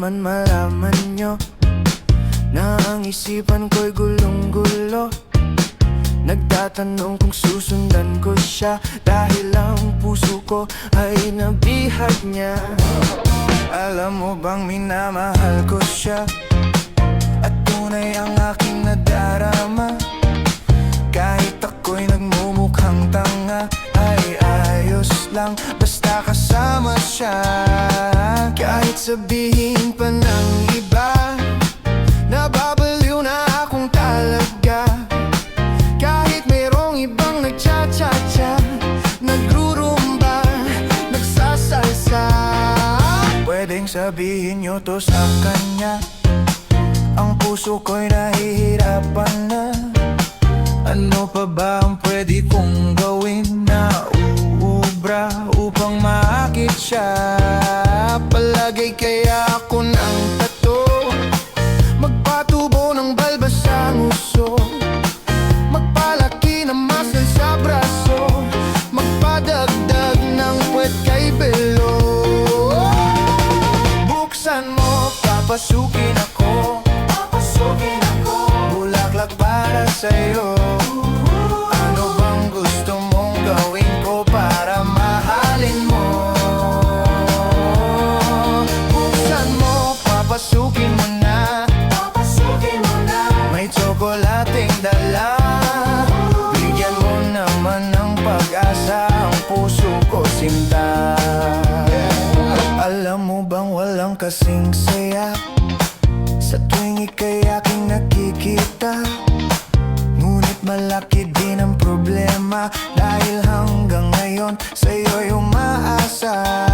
naman malaman nyo na ang isipan ko'y gulong-gulo. Nagtatanong kung susundan ko siya, dahil ang puso ko ay nabihag niya. Alam mo bang minamahal ko siya, at tunay ang aking nadarama. Kahit ako'y nagmumukhang tanga, ay ayos lang basta kasama siya. Kahit sabihin pa ng iba, nababaliw na akong talaga. Kahit mayroong ibang nagcha-cha-cha, nagrurumba, nagsasalsa. Pwedeng sabihin nyo to sa kanya, ang puso ko'y nahihirapan na. Ano pa ba ang pwede kong gawin na uubra upang maakit siya? Palagay kaya ako ng tato, magpatubo ng balbas sa nguso, magpalaki ng muscle sa braso, magpadagdag ng puwet kay belo. Buksan mo, papasukin ako, bulaklak para sa'yo. Ano bang gusto mong gawin ko para mahalin mo? Buksan mo, papasukin mo na, may tsokolating dala. Bigyan mo naman ng pag-asa ang puso ko sinta. Alam mo bang walang kasing saya sa tuwing ika'y aking nakikita? Ngunit malaki din ang problema, dahil hanggang ngayon sa'yo'y umaasa.